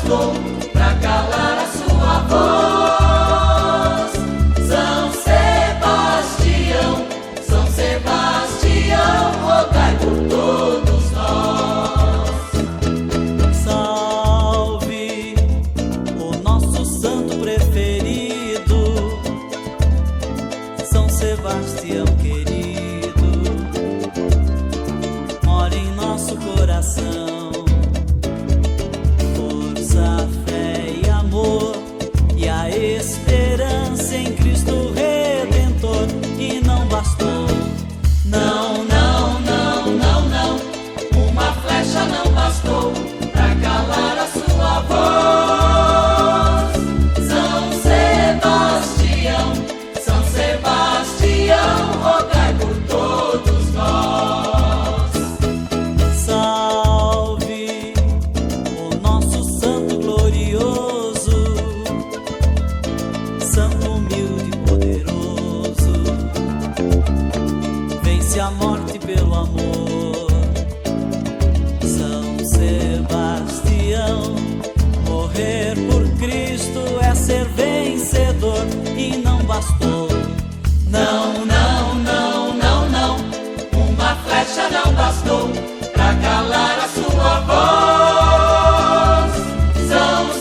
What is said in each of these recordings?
bastou pra calar a sua voz. São Sebastião, rogai por todos nós. Salve o nosso santo preferido, São Sebastião querido, mora em nosso coração. Força, fé e amor, e a esperança em Cristo Redentor. E não bastou, Não, não, não, não, não, uma flecha não bastou pra calar a sua voz. São Sebastião, rogai por todos nós. salve o nosso santo glorioso, santo humilde e poderoso, vence a morte pelo amor. São Sebastião, morrer por Cristo é ser vencedor. E não bastou, Não, não, não, não, não, uma flecha não bastou pra calar a sua voz. São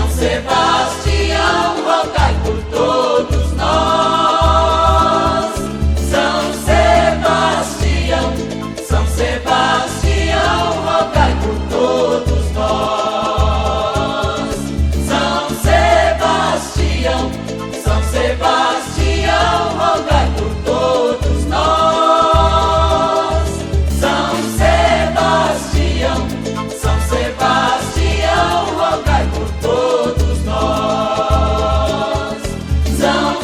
Sebastião, rogai por todos nós. São Sebastião, rogai por todos nós. São Sebastião, rogai por todos nós. São Sebastião, rogai por todos nós. São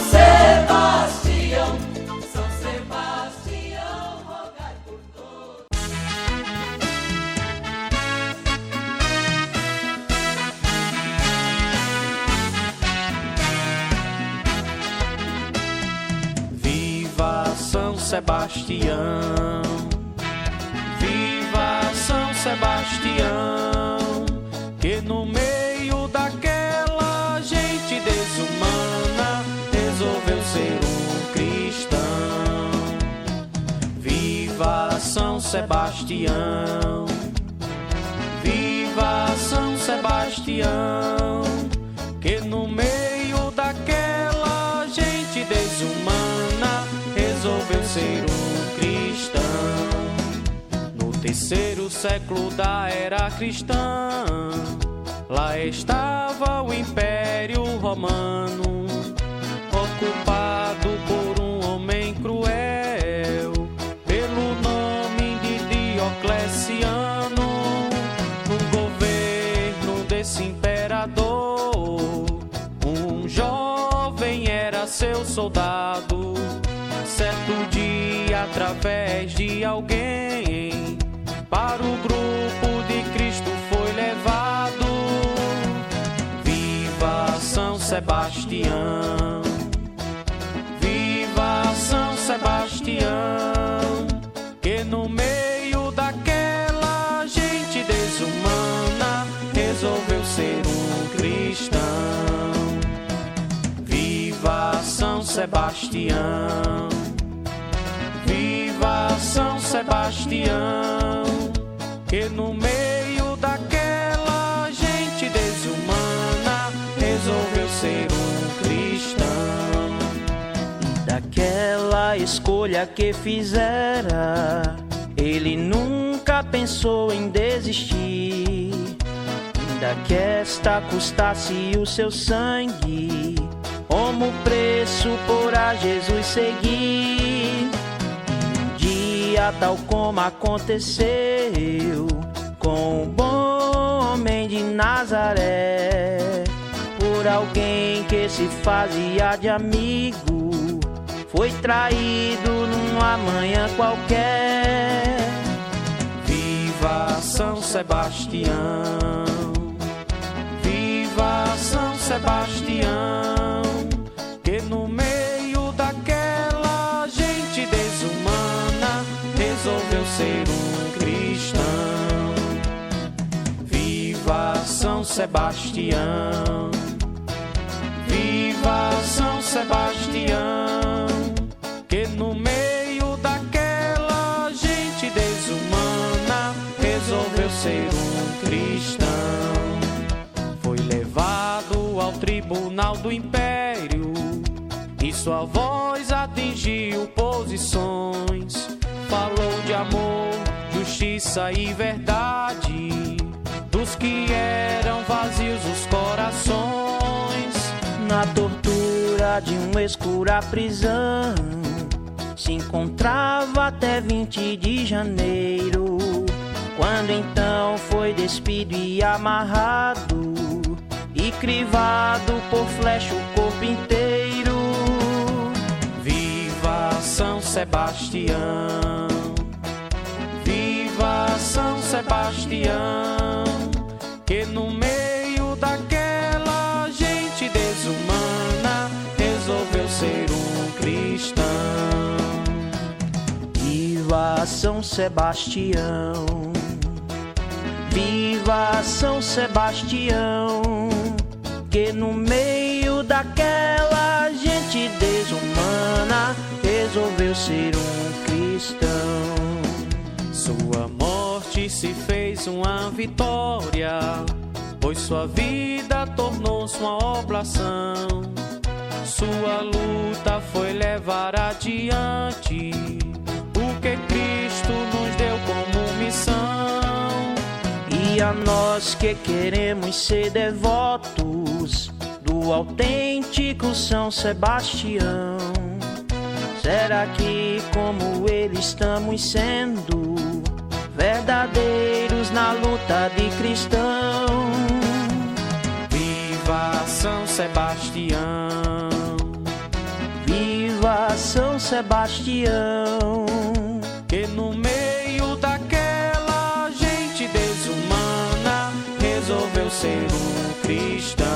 Sebastião, rogai por todos. Viva São Sebastião, viva São Sebastião, que no meio daquela gente desumana resolveu ser um cristão. Viva São Sebastião, viva São Sebastião, que no meio daquela gente desumana resolveu ser um cristão. No terceiro século da era cristã, lá estava o Império Romano, ocupado por um homem cruel, pelo nome de Diocleciano. No governo desse imperador, um jovem era seu soldado. Certo dia, através de alguém, para o grupo de Cristo foi levado. Viva São Sebastião, viva São Sebastião, que no meio daquela gente desumana resolveu ser um cristão. Viva São Sebastião, viva São Sebastião, que no meio daquela gente desumana resolveu ser um cristão. Daquela escolha que fizera, ele nunca pensou em desistir. Ainda que esta custasse o seu sangue, como preço por a Jesus seguir. Um dia, tal como aconteceu com o bom homem de Nazaré, por alguém que se fazia de amigo, foi traído numa manhã qualquer. Viva São Sebastião, viva São Sebastião, que no meio daquela gente desumana resolveu ser um cristão. Sebastião. Viva São Sebastião, que no meio daquela gente desumana resolveu ser um cristão. Foi levado ao tribunal do império e sua voz atingiu posições. Falou de amor, justiça e verdade, dos que eram vazios os corações. Na tortura de uma escura prisão se encontrava até 20 de janeiro, quando então foi despido e amarrado e crivado por flecha o corpo inteiro. Viva São Sebastião, viva São Sebastião, que no meio daquela gente desumana resolveu ser um cristão. Viva São Sebastião, viva São Sebastião, que no meio daquela gente desumana resolveu ser um cristão. Sua morte se fez uma vitória, pois sua vida tornou-se uma oblação. Sua luta foi levar adiante o que Cristo nos deu como missão. E a nós que queremos ser devotos do autêntico São Sebastião, será que como ele estamos sendo verdadeiros na luta de cristão? Viva São Sebastião, viva São Sebastião, que no meio daquela gente desumana resolveu ser um cristão.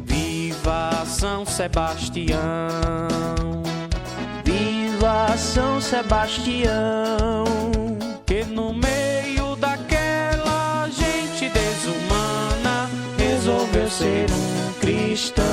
Viva São Sebastião, viva São Sebastião, que no meio daquela gente desumana resolveu ser um cristão.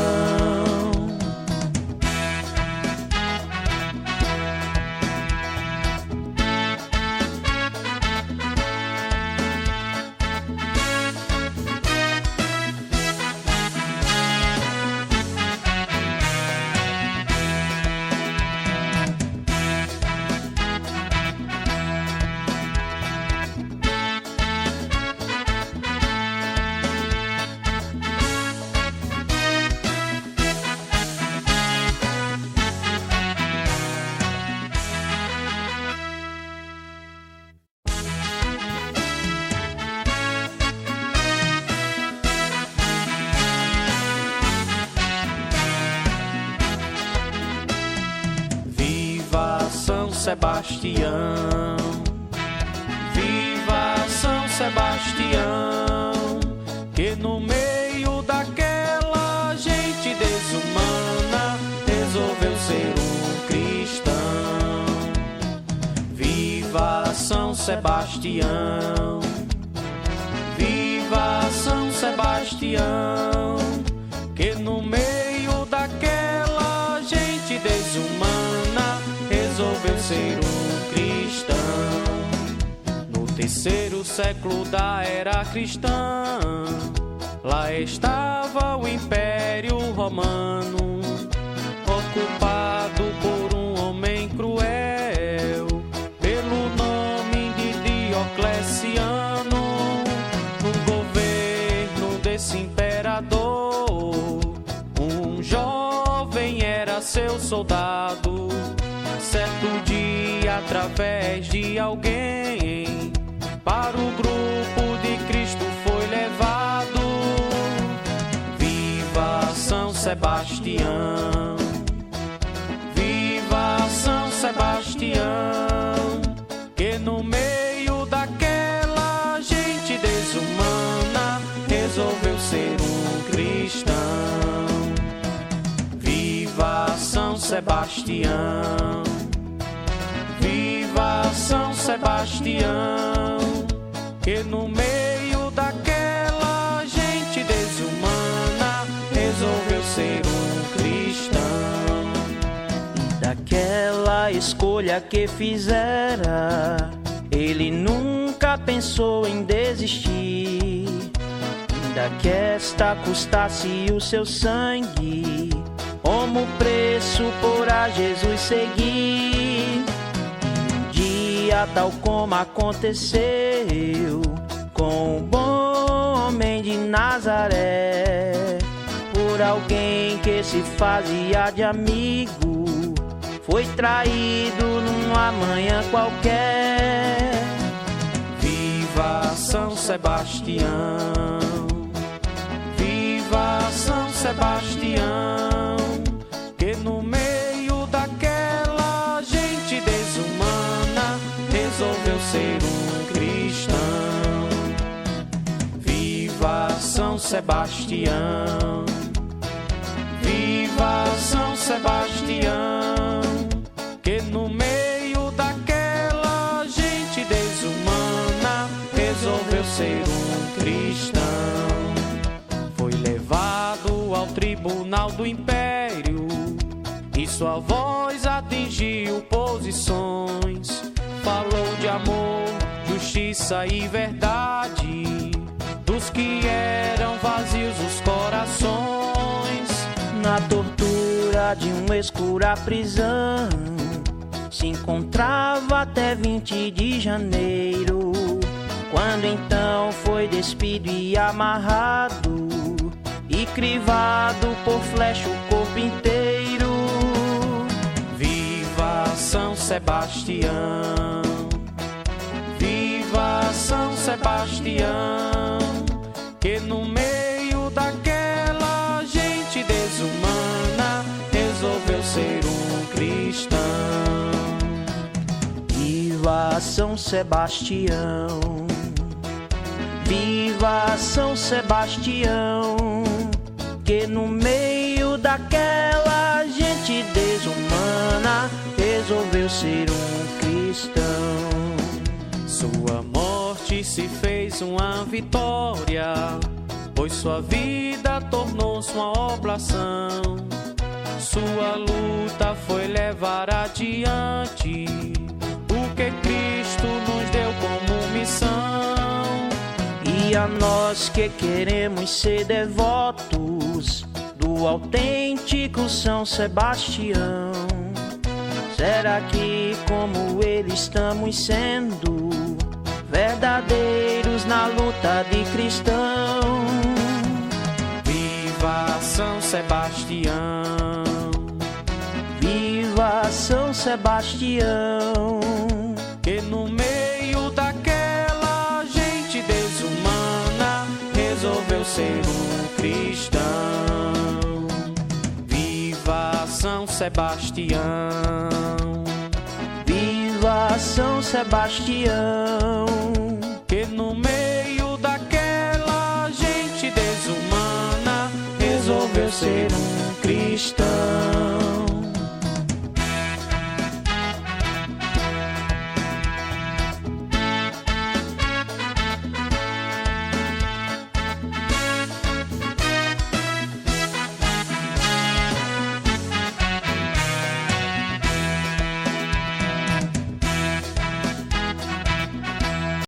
Sebastião, viva São Sebastião, que no meio daquela gente desumana resolveu ser um cristão. Viva São Sebastião, viva São Sebastião, que no meio daquela gente desumana resolveu ser um cristão. No terceiro século da era cristã, lá estava o Império Romano, ocupado por um homem cruel, pelo nome de Diocleciano. No governo desse imperador, um jovem era seu soldado. Certo dia, através de alguém, para o grupo de Cristo foi levado. Viva São Sebastião, viva São Sebastião, que no meio daquela gente desumana resolveu ser um cristão. Viva São Sebastião, viva São Sebastião, que no meio daquela escolha que fizera, ele nunca pensou em desistir. Ainda que esta custasse o seu sangue, como preço por a Jesus seguir. Um dia, tal como aconteceu com o bom homem de Nazaré, por alguém que se fazia de amigo, foi traído numa manhã qualquer. Viva São Sebastião, viva São Sebastião, que no meio daquela gente desumana resolveu ser um cristão. Viva São Sebastião, viva São Sebastião, que no meio daquela gente desumana resolveu ser um cristão. Foi levado ao tribunal do império e sua voz atingiu posições. Falou de amor, justiça e verdade, dos que eram vazios os corações. Na tortura de uma escura prisão se encontrava até 20 de janeiro, quando então foi despido e amarrado e crivado por flecha o corpo inteiro. Viva São Sebastião, viva São Sebastião, que no meio daquela gente desumana resolveu ser um cristão. Viva São Sebastião, viva São Sebastião, que no meio daquela gente desumana resolveu ser um cristão. Sua morte se fez uma vitória, pois sua vida tornou-se uma oblação. Sua luta foi levar adiante o que Cristo nos deu como missão. E a nós que queremos ser devotos do autêntico São Sebastião, será que como ele estamos sendo verdadeiros na luta de cristão? Viva São Sebastião, viva São Sebastião, que no meio daquela gente desumana resolveu ser um cristão. Viva São Sebastião, viva São Sebastião, que no meio daquela gente desumana resolveu ser um cristão.